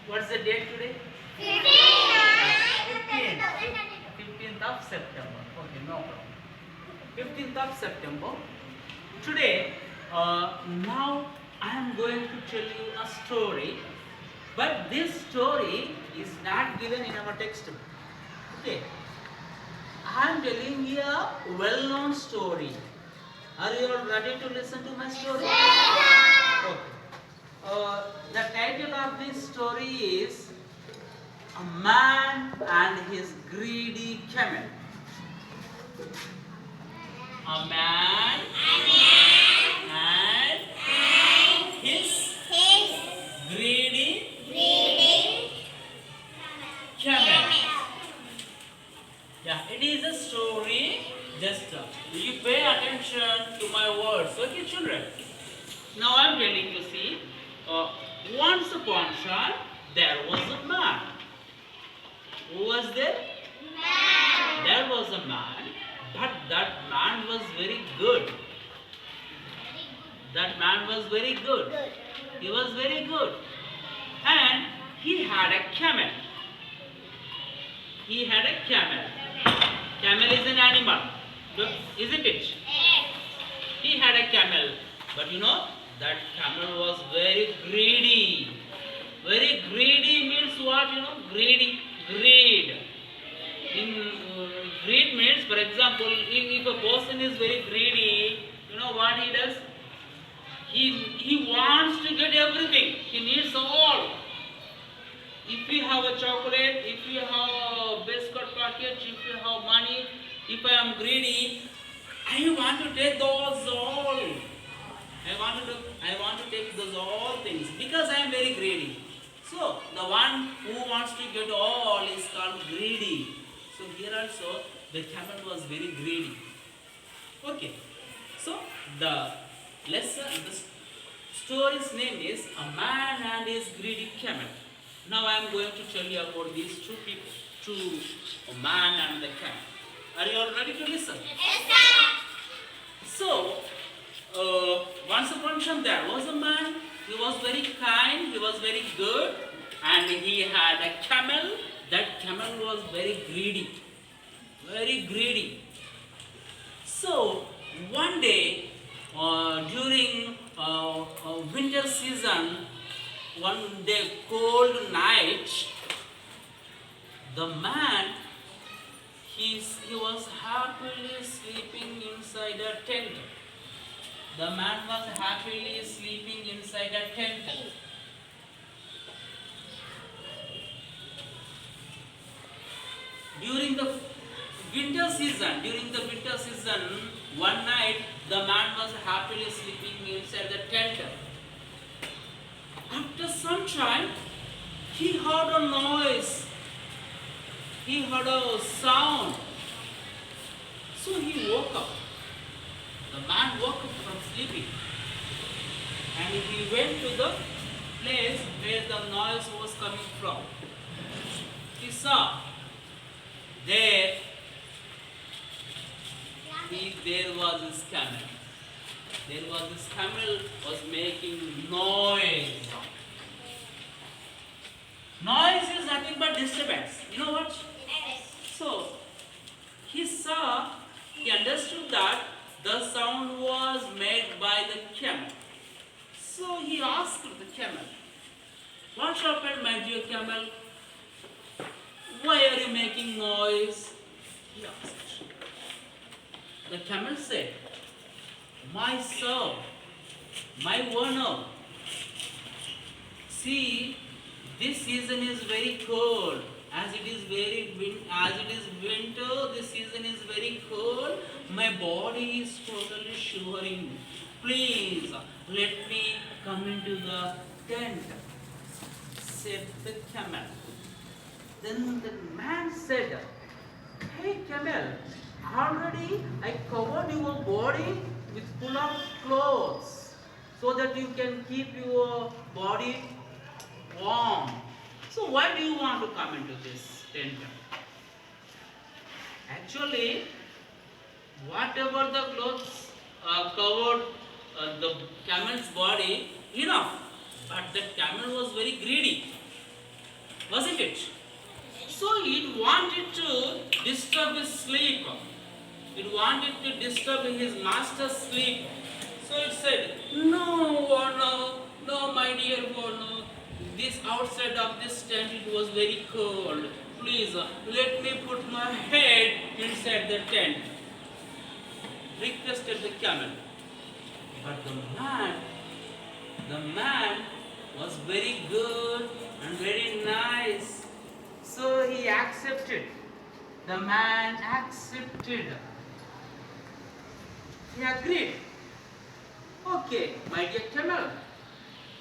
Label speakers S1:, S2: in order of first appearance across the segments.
S1: What's the date today? 15th. 15th of September. Okay, no problem. 15th of September. Today, now I am going to tell you a story, but this story is not given in our textbook. Okay, I am telling you a well-known story. Are you all ready to listen to my story? Okay. The title of this story is A Man and His Greedy Camel. A man and his greedy camel. Yeah, it is a story. Just you pay attention to my words, okay, children? Now I am telling you. See, once upon a time there was a man. Who was there? There was a man, but that man was very good. That man was very good. He was very good. And he had a camel. He had a camel. Camel is an animal, isn't it? He had a camel. But you know, that camel was very greedy. Very greedy means what? You know, greedy. Greed. Greed means, for example, if a person is very greedy, you know what he does? He wants to get everything. He needs all. If you have a chocolate, if you have a biscuit packet, if you have money, if I am greedy, I want to take those all. I want to take those all things because I am very greedy. So the one who wants to get all is called greedy. So here also the camel was very greedy. Okay. So the lesson, the story's name is A Man and His Greedy Camel. Now I am going to tell you about these two people, a man and the camel. Are you all ready to listen? Yes, sir. So, once upon a time there was a man. He was very kind, he was very good, and he had a camel. That camel was very greedy. Very greedy. So, one day, during winter season, one day cold night, the man, he was happily sleeping inside a tent. The man was happily sleeping inside a tent. During the winter season, one night the man was happily sleeping inside the tent. After some time, he heard a noise. He heard a sound. So he woke up. The man woke up from sleeping and he went to the place where the noise was coming from. He saw there was this camel. There was this camel was making noise. Noise is nothing but disturbance. You know what? So he understood that the sound was made by the camel. So he asked the camel, "What happened, my dear camel? Why are you making noise?" He asked. The camel said, "My sir, my owner, see, this season is very cold. As it is winter, this season is very cold. My body is totally shivering. Please let me come into the tent," said the camel. Then the man said, "Hey camel, already I covered your body with full of clothes so that you can keep your body warm. So why do you want to come into this tent?" Actually, whatever the clothes covered the camel's body, enough. But the camel was very greedy. wasn't it? So it wanted to disturb his sleep. It wanted to disturb his master's sleep. So it said, no, oh no, my dear, oh no. This outside of this tent, it was very cold. Please, let me put my head inside the tent. Requested the camel. But the man was very good and very nice. So he accepted. The man accepted. He agreed. Okay, my dear camel,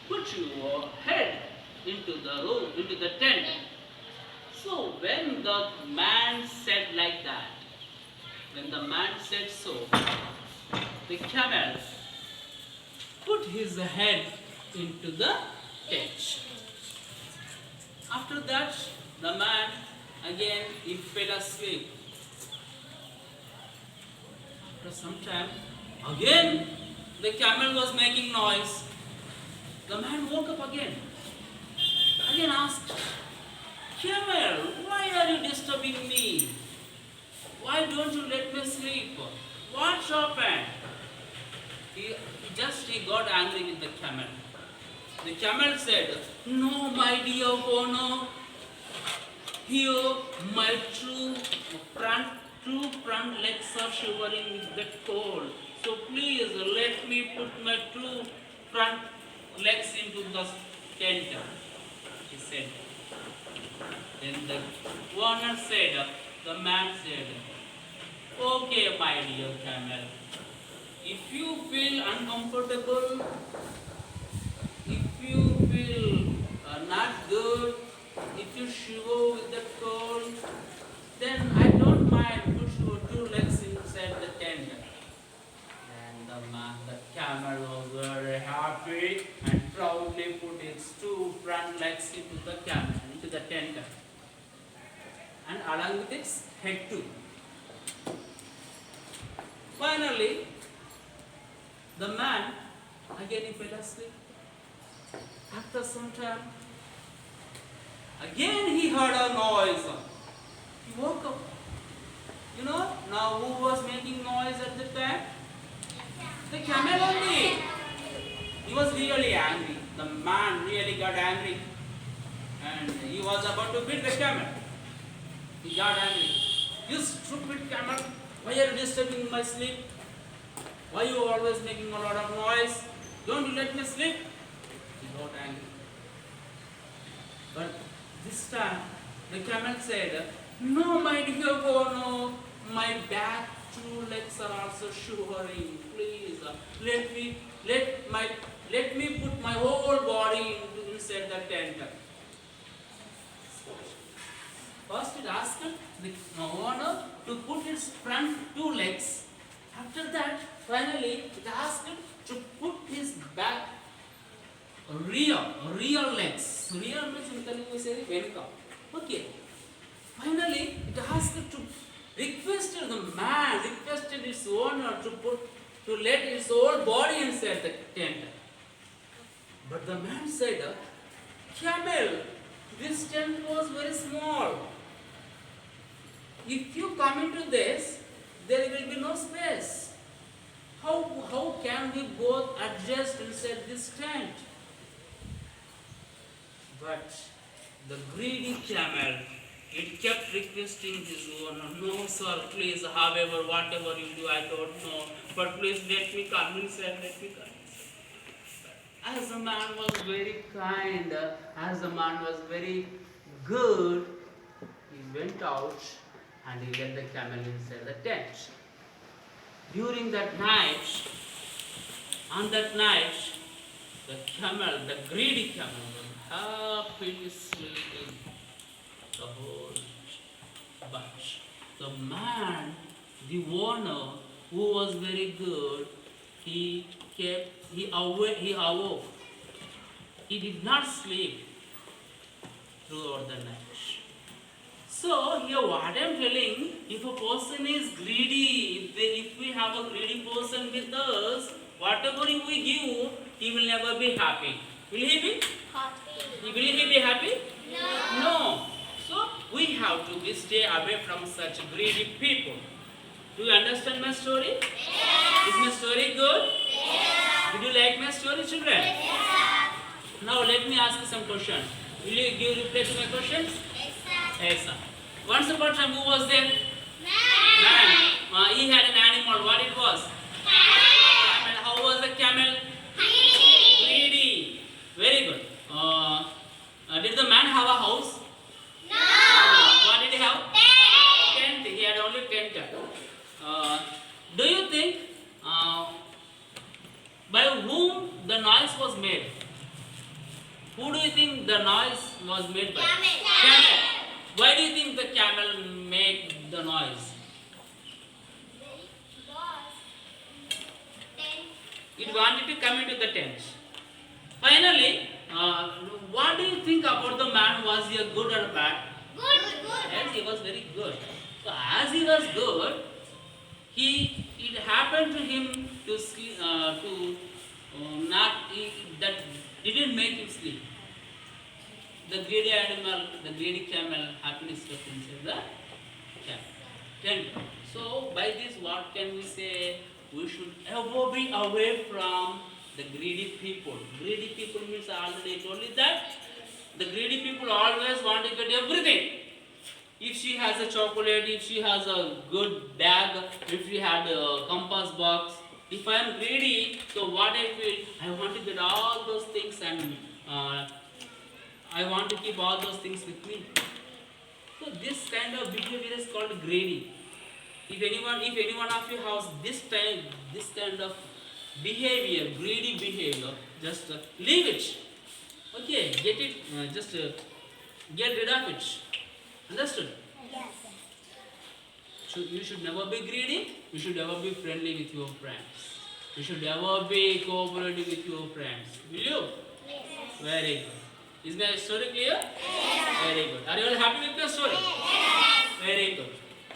S1: put your head into the room, into the tent. So when the man said like that, when the man said so, the camel put his head into the tent. After that, the man again he fell asleep. After some time, again the camel was making noise. The man woke up again. Again asked, Camel, why are you disturbing me? Why don't you let me sleep? What's happened? He got angry with the camel. The camel said, no, my dear owner, here my true front legs are shivering with the cold. So please let me put my two front legs into the tent, he said. Then the owner said, the man said, okay, my dear camel, if you feel uncomfortable, if you feel not good, if you shiver with the cold, then I don't mind put your two legs inside the tent. And the camel was very happy and proudly put its two front legs into the tent, and along with its head too. Finally, the man again he fell asleep. After some time, again he heard a noise. He woke up. Now who was making noise at the time? The camel only. He was really angry. The man really got angry. And he was about to beat the camel. He got angry. You stupid camel, why are you disturbing my sleep? Why are you always making a lot of noise? Don't you let me sleep? He got angry. But this time, the camel said, no, my dear, no, my back two legs are also shivering. Please, let me put my whole body inside the tent. First it asked the owner to put its front two legs. After that, finally, it asked to put his back real legs. Real means in Telugu we say venuka. Okay. Finally, it asked requested its owner to let its whole body inside the tent. But the man said, Camel, this tent was very small. If you come into this, there will be no space. How can we both adjust inside this tent? But the greedy camel, it kept requesting his owner, no sir, please, however, whatever you do, I don't know, but please let me come inside, let me come inside. As the man was very kind, as the man was very good, he went out and he let the camel inside the tent. During that night, on that night, the greedy camel was happily sleeping the whole night. But the man, the owner, who was very good, he awoke. He did not sleep throughout the night. So here what I am telling, if a person is greedy, if we have a greedy person with us, whatever we give, he will never be happy. Will he be?
S2: Happy.
S1: Will he be happy?
S2: No.
S1: No. we stay away from such greedy people. Do you understand my story? Is my story good? Did you like my story, children? Now let me ask you some questions. Will you give reply to my questions? Yes, sir. Once upon a time, who was there? Man. He had an animal. What it was? Camel. How was the camel? Greedy. Very good. Did the man have a house? What did he have? Tent. He had only tent. Do you think by whom the noise was made? Who do you think the noise was made by? Camel. Why do you think the camel made the noise? It wanted to come into the tent. Finally, what do you think about the man? Was he a good or bad? Yes, he was very good. So as he was good, it happened to him to sleep, that didn't make him sleep. The greedy animal, the greedy camel, happily stuck inside the tent. So by this, what can we say? We should ever be away from the greedy people. Greedy people means I already told you that the greedy people always want to get everything. If she has a chocolate, if she has a good bag, if she had a compass box, if I am greedy, so what I feel, I want to get all those things and I want to keep all those things with me. So this kind of behavior is called greedy. If anyone of you has this kind of behavior, greedy behavior, just leave it. Okay, get it, get rid of it. Understood?
S2: Yes.
S1: You should never be greedy. You should never be friendly with your friends. You should never be cooperative with your friends. Will you?
S2: Yes.
S1: Very good. Is my story clear?
S2: Yes.
S1: Very good. Are you all happy with my story?
S2: Yes.
S1: Very good.